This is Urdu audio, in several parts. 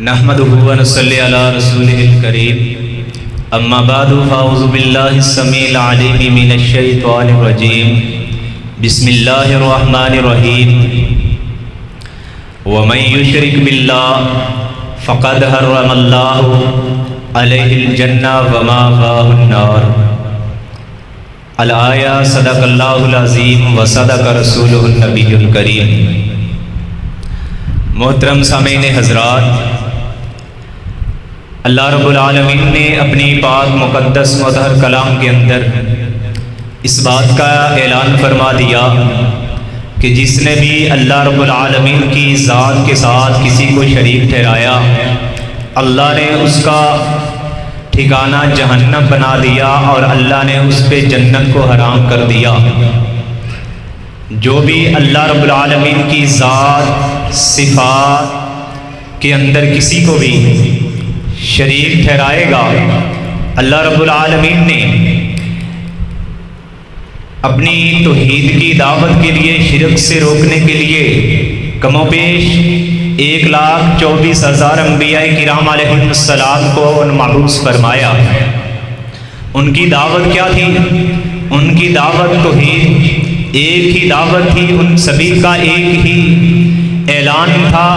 نحمده ونصلي على رسوله الكريم اما بعد فاعوذ بالله السميع العليم من الشيطان الرجيم بسم الله الرحمن الرحيم ومن يشرك بالله فقد حرم الله عليه الجنة ومأواه النار الآية صدق الله العظيم وصدق رسوله النبي الكريم۔ محترم سامعین حضرات، اللہ رب العالمین نے اپنی پاک مقدس مطہر کلام کے اندر اس بات کا اعلان فرما دیا کہ جس نے بھی اللہ رب العالمین کی ذات کے ساتھ کسی کو شریک ٹھہرایا، اللہ نے اس کا ٹھکانہ جہنم بنا دیا اور اللہ نے اس پہ جنت کو حرام کر دیا۔ جو بھی اللہ رب العالمین کی ذات صفات کے اندر کسی کو بھی شریک ٹھہرائے گا، اللہ رب العالمین نے اپنی توحید کی دعوت کے لیے شرک سے روکنے کے لیے کم و بیش 1,24,000 انبیاء کرام علیہ السلام کو مبعوث فرمایا۔ ان کی دعوت کیا تھی؟ ان کی دعوت توحید، ایک ہی دعوت تھی، ان سبھی کا ایک ہی اعلان تھا،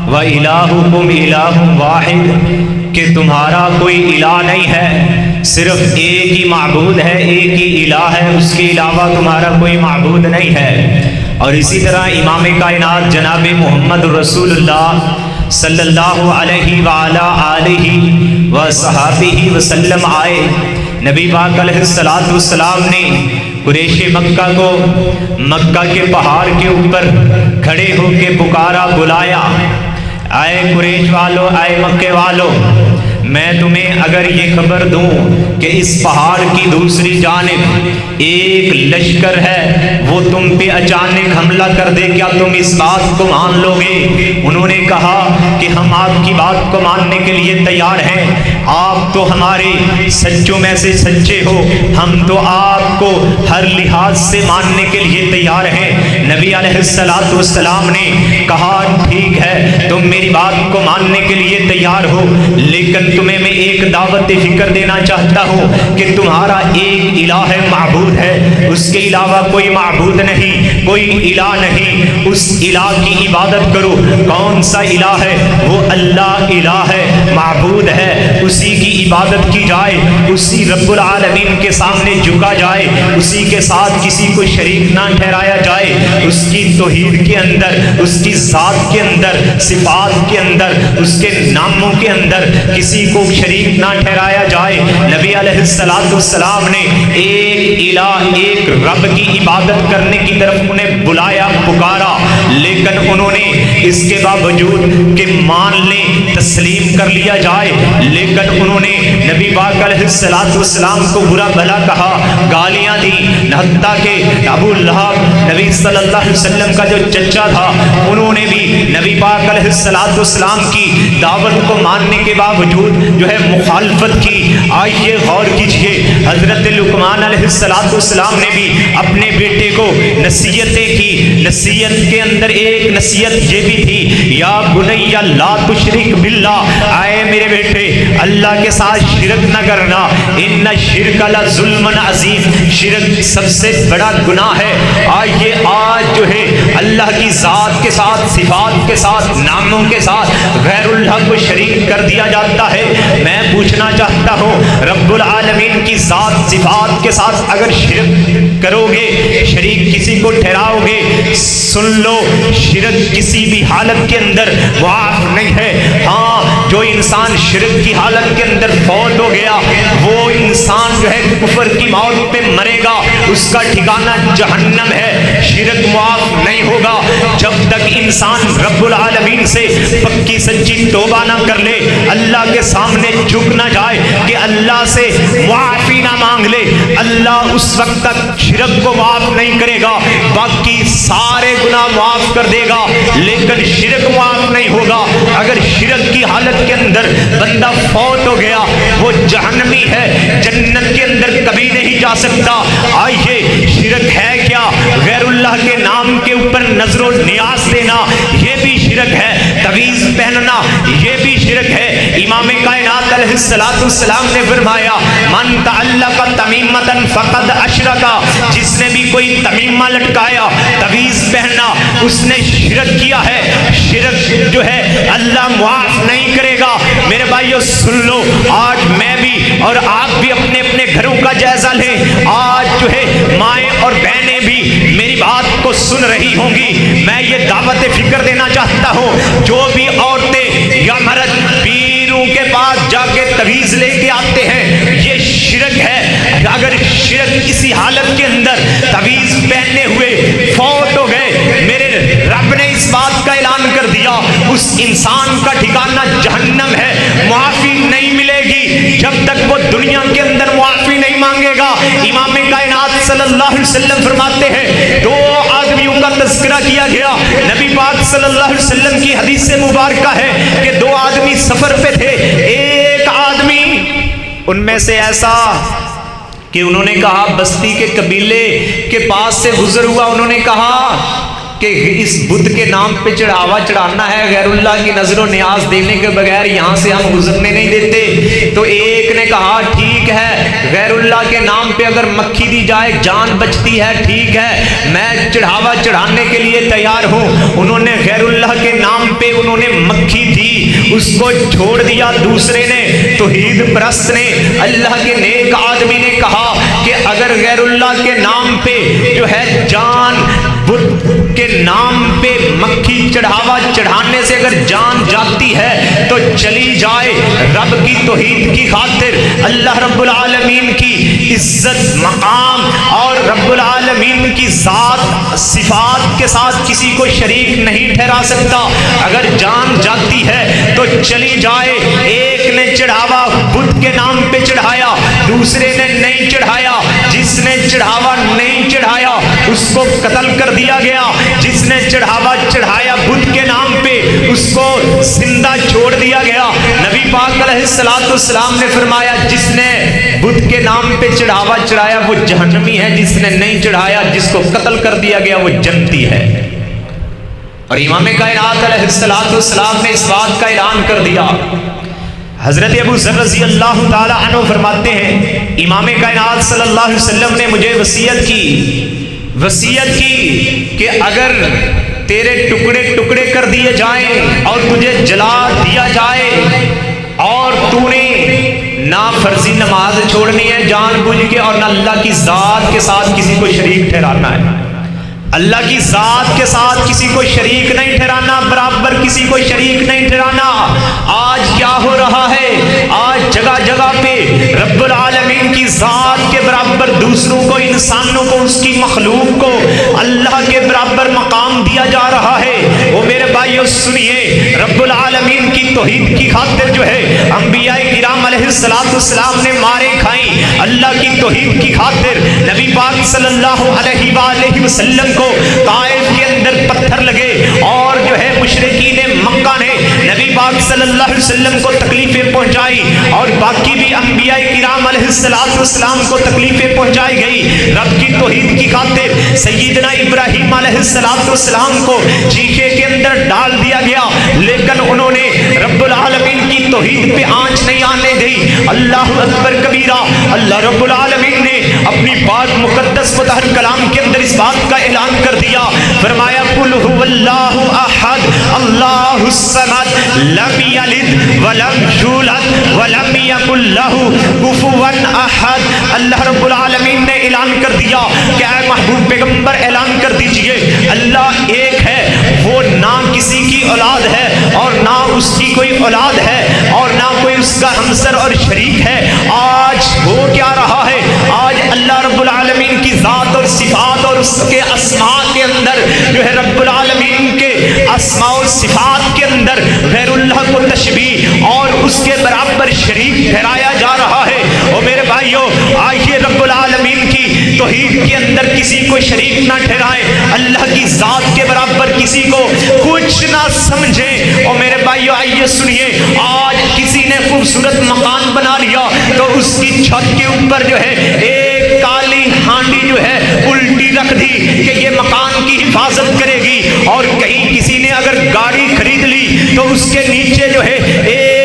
وَإِلَٰهُكُمْ إِلَٰهٌ وَاحِدٌ، کہ تمہارا کوئی الہ نہیں ہے، صرف ایک ہی معبود ہے، ایک ہی الہ ہے، اس کے علاوہ تمہارا کوئی معبود نہیں ہے۔ اور اسی طرح امام کائنات جناب محمد رسول اللہ صلی اللہ علیہ وآلہ آلہ وصحابہ وسلم آئے۔ نبی پاک علیہ السلام نے قریش مکہ کو مکہ کے پہاڑ کے اوپر کھڑے ہو کے پکارا، بلایا، اے قریش والو، اے مکے والو، میں تمہیں اگر یہ خبر دوں کہ اس پہاڑ کی دوسری جانب ایک لشکر ہے، وہ تم پہ اچانک حملہ کر دے، کیا تم اس بات کو مان لو گے؟ انہوں نے کہا کہ ہم آپ کی بات کو ماننے کے لیے تیار ہیں، آپ تو ہمارے سچوں میں سے سچے ہو، ہم تو آپ کو ہر لحاظ سے ماننے کے لیے تیار ہیں۔ نبی علیہ السلام نے کہا ٹھیک ہے، تم میری بات کو ماننے کے لیے تیار ہو، لیکن تمہیں میں ایک دعوت فکر دینا چاہتا ہوں کہ تمہارا ایک الہ ہے، معبود ہے، اس کے علاوہ کوئی معبود نہیں، کوئی الہ نہیں، اس الہ کی عبادت کرو۔ کون سا الہ ہے؟ وہ اللہ الہ ہے، معبود ہے، اسی کی عبادت کی جائے، اسی رب العالمین کے سامنے جھکا جائے، اسی کے ساتھ کسی کو شریک نہ ٹھہرایا جائے، اس کی توحید کے اندر، اس کی ذات کے اندر، صفات کے اندر، اس کے ناموں کے اندر کسی کو شریک نہ ٹھہرایا جائے۔ نبی علیہ السلام نے ایک الہ، ایک رب کی عبادت کرنے کی طرف انہیں بلایا، پکارا، لیکن انہوں نے اس کے باوجود کہ مان لیں، تسلیم کر لیا جائے، لیکن انہوں نے نبی پاک علیہ السلام کو برا بھلا کہا، گالیاں دی، حتیٰ کہ ابو لہب نبی صلی اللہ علیہ وسلم کا جو چچا تھا، انہوں نے بھی نبی پاک علیہ السلام کی دعوت کو ماننے کے باوجود جو ہے مخالفت کی۔ آئیے غور کیجئے، حضرت لقمان علیہ السلام نے بھی اپنے بیٹے کو نصیحتیں کی، نصیحت کے اندر ایک نصیحت یہ بھی تھی، یا بنی لا تشرک باللہ، آئے میرے بیٹے اللہ کے ساتھ شرک نہ کرنا، ان الشرک لظلم عظیم، شرک سب سے بڑا گناہ ہے۔ آئیے آج جو ہے اللہ کی ذات کے ساتھ، صفات کے ساتھ، ناموں کے ساتھ غیر اللہ کو شریک کر دیا جاتا ہے۔ میں پوچھنا چاہتا ہوں، رب العالمین کی ذات صفات کے ساتھ اگر شرک کرو گے، شریک کسی کو ٹھہراؤ گے، سن لو، شرک کسی بھی حالت کے اندر معاف نہیں ہے۔ ہاں، جو انسان شرک کی حالت کے اندر فوت ہو گیا، وہ انسان جو ہے کفر کی موت پہ مرے گا، اس کا ٹھکانہ جہنم ہے۔ شرک معاف نہیں ہوگا جب تک انسان رب العالمین سے پکی سچی توبہ نہ کر لے، اللہ کے سامنے جھک نہ جائے کہ اللہ سے معافی نہ مانگ لے، اللہ اس وقت تک شرک کو معاف نہیں کرے گا، باقی سارے گناہ معاف کر دے گا، لیکن شرک معاف نہیں ہوگا۔ اگر شرک کی حالت کے اندر بندہ فوت ہو گیا، وہ جہنمی ہے، جنت کے اندر کبھی نہیں جا سکتا۔ آئیے، شرک ہے کیا؟ غیر اللہ کے نام کے اوپر نظر و نیاز دینا، یہ بھی شرک ہے۔ تعویذ پہننا، یہ بھی شرک ہے۔ امام کائنات علیہ السلام نے فرمایا من تعلق تمیمۃ فقد اشرک، جس نے بھی کوئی تمیمہ لٹکایا، تعویذ پہنا، اس نے شرک کیا ہے۔ شرک جو ہے اللہ معاف نہیں کرے گا۔ میرے بھائیو سن لو، آج میں بھی اور آپ بھی اپنے اپنے گھروں کا جائزہ لیں۔ آج جو ہے مائیں اور بہنیں بھی میری بات کو سن رہی ہوں گی۔ میں یہ دعوت فکر دینا چاہتا ہوں، جو بھی عورتیں یا مرد پیروں کے پاس جا کے تعویذ لے کے آتے ہیں، یہ شرک ہے۔ اگر شرک کسی حالت کے اندر تعویذ پہنے ہوئے فوت ہو گئے، میرے رب نے اس بات کا اعلان کر دیا اس انسان کا ٹھکانہ جہنم ہے، معافی نہیں ملے گی جب تک وہ دنیا کے اندر معافی نہیں مانگے گا۔ امام کائنات صلی اللہ علیہ وسلم فرماتے ہیں دو آدمیوں کا تذکرہ کیا گیا۔ نبی پاک صلی اللہ علیہ وسلم کی حدیث مبارکہ ہے کہ دو آدمی سفر پہ تھے۔ ایک آدمی ان میں سے ایسا کہ انہوں نے کہا، بستی کے قبیلے کے پاس سے گزر ہوا، انہوں نے کہا کہ اس بت کے نام پہ چڑھاوا چڑھانا ہے، غیر اللہ کی نظر و نیاز دینے کے بغیر یہاں سے ہم گزرنے نہیں دیتے۔ تو ایک نے کہا ٹھیک ہے، غیر اللہ کے نام پہ اگر مکھی دی جائے جان بچتی ہے، ٹھیک ہے، میں چڑھاوا چڑھانے کے لیے تیار ہوں۔ انہوں نے غیر اللہ کے نام پہ انہوں نے مکھی دی، اس کو چھوڑ دیا۔ دوسرے نے توحید پرست نے، اللہ کے نیک آدمی نے کہا کہ اگر غیر اللہ کے نام پہ جو ہے جان، بت کے نام پہ مکھی چڑھاوا چڑھانے سے اگر جان جاتی ہے تو چلی جائے، رب کی توحید کی خاطر، اللہ رب العالمین کی عزت مقام اور رب العالمین کی ذات صفات کے ساتھ کسی کو شریک نہیں ٹھہرا سکتا۔ اگر جان جاتی ہے تو چلی جائے۔ ایک نے چڑھاوا بت کے نام پہ چڑھایا، دوسرے نے نہیں چڑھایا۔ جس نے چڑھاوا نہیں چڑھایا اس کو قتل کر دیا گیا، جس نے چڑھاوا چڑھایا بت کے نام پہ اس کو زندہ چھوڑ دیا گیا۔ نبی پاک علیہ السلام نے فرمایا جس نے بت کے نام پہ چڑھاوا چڑھایا وہ جہنمی ہے، جس نے نہیں چڑھایا، جس کو قتل کر دیا گیا، وہ جنتی ہے۔ اور امام کائنات علیہ السلام نے اس بات کا اعلان کر دیا۔ حضرت ابو ذر رضی اللہ تعالی عنہ فرماتے ہیں امام کائنات صلی اللہ علیہ وسلم نے مجھے وصیت کی کہ اگر تیرے ٹکڑے ٹکڑے کر دیے جائیں اور تجھے جلا دیا جائے اور تو نے نہ فرضی نماز چھوڑنی ہے جان بوجھ کے، اور نہ اللہ کی ذات کے ساتھ کسی کو شریک ٹھہرانا ہے، اللہ کی ذات کے ساتھ کسی کو شریک نہیں ٹھہرانا، برابر کسی کو شریک نہیں ٹھہرانا۔ آج کیا ہو رہا ہے؟ آج جگہ جگہ پہ رب العالمین کی ذات کے برابر دوسروں کو، انسانوں کو، اس کی مخلوق کو اللہ کے برابر مقام دیا جا رہا ہے۔ وہ میرے بھائیو سنیے، رب العالمین کی توحید کی خاطر جو ہے انبیاء کرام علیہ السلام نے مارے کھائیں، اللہ کی توحید کی خاطر نبی پاک صلی اللہ علیہ وآلہ وسلم کو طائف کے اندر پتھر لگے، اور جو ہے مشرکین مکہ نے نبی پاک صلی اللہ علیہ وسلم کو تکلیفیں پہنچائی، اور باقی بھی انبیاء کرام علیہ السلام کو تکلیفیں پہنچائی گئی۔ رب کی توحید کی خاطر سیدنا ابراہیم علیہ السلام کو چیخے کے اندر ڈال دیا گیا، لیکن انہوں نے رب العالمین کی توحید پہ آنچ نہیں آنے دی۔ اللہ اکبر کبیرہ، اللہ رب العالمین نے اپنی پاک مقدس مطہر کلام کے اندر اس بات کا اعلان کر دیا، فرمایا قل هو اللہ احد اللہ الصمد لم یلد ولم یولد ولم یکن له کفوا احد۔ اللہ رب العالمین نے اعلان کر دیا کہ اے محبوب پیغمبر اعلان کر دیجئے اللہ ایک ہے، وہ نہ کسی کی اولاد ہے اور نہ اس کی کوئی اولاد ہے اور نہ کوئی اس کا ہمسر اور شریک ہے۔ آج ہو کیا رہا ہے؟ آج اللہ رب العالمین کی ذات اور صفات اور اس کے اسماء کے اندر جو ہے رب العالمین کے اسماء و صفات کے اندر غیر اللہ کو تشبیہ اور اس کے برابر شریک ٹھہرایا جا رہا ہے۔ اور میرے بھائیو آئیے رب العالمین کی توحید کے اندر کسی کو شریک نہ ٹھہرائیں، اللہ کی ذات کے برابر کسی کو کچھ نہ سمجھیں۔ اور میرے بھائیو آئیے سنیے، آج کسی نے خوبصورت مکان بنا لیا تو اس کی چھت کے اوپر جو ہے ایک کالی ہانڈی جو ہے الٹی رکھ دی کہ یہ مکان کی حفاظت کرے گی، اور کہیں کسی نے اگر گاڑی خرید لی تو اس کے نیچے جو ہے ایک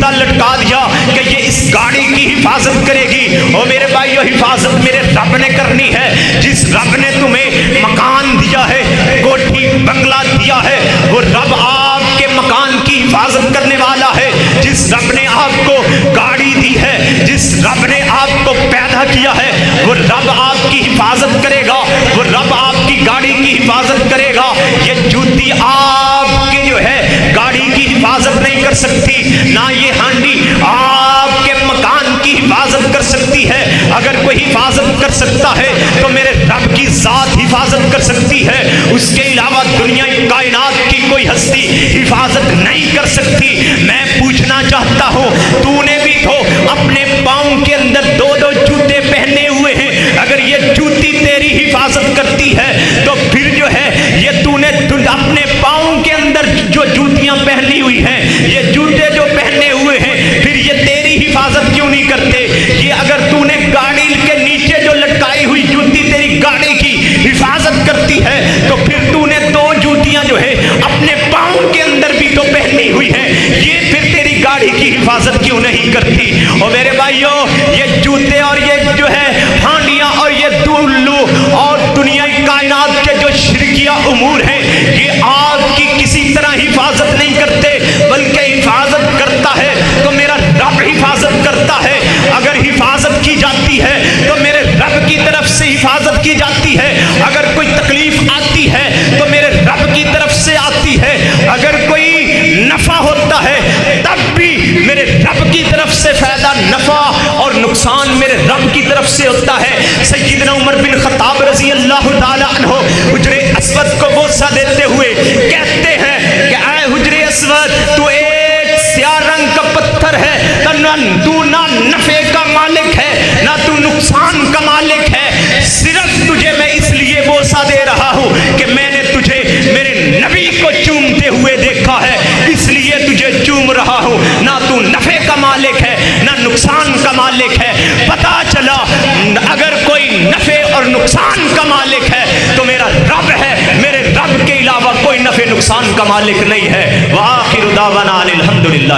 جوتا لٹکا دیا کہ یہ اس گاڑی کی حفاظت کرے گی۔ او میرے بھائیو، حفاظت میرے رب نے کرنی ہے۔ جس رب نے تمہیں مکان دیا ہے، کوٹھی بنگلہ دیا ہے، وہ رب آپ کے مکان کی حفاظت کرنے والا ہے۔ جس رب نے آپ کو گاڑی دی ہے، جس رب نے آپ کو پیدا کیا ہے، وہ رب آپ کی حفاظت کرے گا، وہ رب آپ کی گاڑی کی حفاظت کرے گا۔ یہ جوتی آپ کے جو ہے گاڑی کی حفاظت نہیں کر سکتی، نہ یہ ہانڈی آپ کے مکان کی حفاظت کر سکتی ہے۔ اگر کوئی حفاظت کر سکتا ہے تو میرے رب کی ذات حفاظت کر سکتی ہے، اس کے علاوہ دنیا کائنات کی کوئی ہستی حفاظت نہیں کر سکتی۔ میں پوچھنا چاہتا ہوں، تو نے بھی تو اپنے پاؤں کے اندر دو دو جوتے پہنے ہوئے ہیں، اگر یہ جوتی تیری حفاظت کرتی ہے تو پھر جو ہے یہ تو نے اپنے پاؤں کے اندر جو جوتیاں پہنی ہوئی ہیں، یہ جوتے جو پہنے ہوئے ہیں، پھر یہ تیری حفاظت کیوں نہیں کرتے؟ یہ اگر تو نے گاڑی کے نیچے جو لٹکائی ہوئی جوتی تیری گاڑی کی حفاظت کرتی ہے تو پھر تو نے دو جوتیاں جو ہے اپنے پاؤں کے اندر بھی تو پہنی ہوئی ہیں، یہ پھر تیری گاڑی کی حفاظت کیوں نہیں کرتی؟ اور میرے بھائیو، یہ جوتے اور یہ جو ہے ہانڈیاں اور یہ دولو اور دنیائی کائنات کے جو شرکیہ امور ہیں، یہ آپ کی کسی طرح حفاظت نہیں کرتے، بلکہ حفاظت کرتا ہے تو میرا رب حفاظت کرتا ہے۔ اگر حفاظت کی جاتی ہے تو میرے رب کی طرف سے حفاظت کی جاتی ہے۔ اگر کوئی تکلیف آتی ہے تو میرے رب کی طرف سے آتی ہے۔ اگر کوئی نفع ہوتا ہے تب بھی میرے رب کی طرف سے فائدہ، نفع اور نقصان میرے رب کی طرف سے ہوتا ہے۔ سیدنا عمر بن خطاب رضی اللہ تعالی عنہ حجر اسود کو بوسہ دیتے ہوئے کہتے ہیں کہ اے حجر اسود، تو ایک سیاہ رنگ کا پتھر ہے، تو نہ نفع کا مالک ہے نہ تو نقصان کا مالک ہے، صرف تجھے میں اس لیے بوسہ دے رہا ہوں کہ میں نے تجھے میرے نبی کو چومتے ہوئے دیکھا ہے، اس لیے تجھے چوم رہا ہوں۔ نہ تو نفع کا مالک ہے نہ نقصان کا مالک ہے۔ پتہ چلا اگر کوئی نفع اور نقصان کا مالک ہے تو میرا رب ہے، میرے رب کے علاوہ کوئی نفع نقصان کا مالک نہیں ہے۔ وآخر دعوانا الحمدللہ۔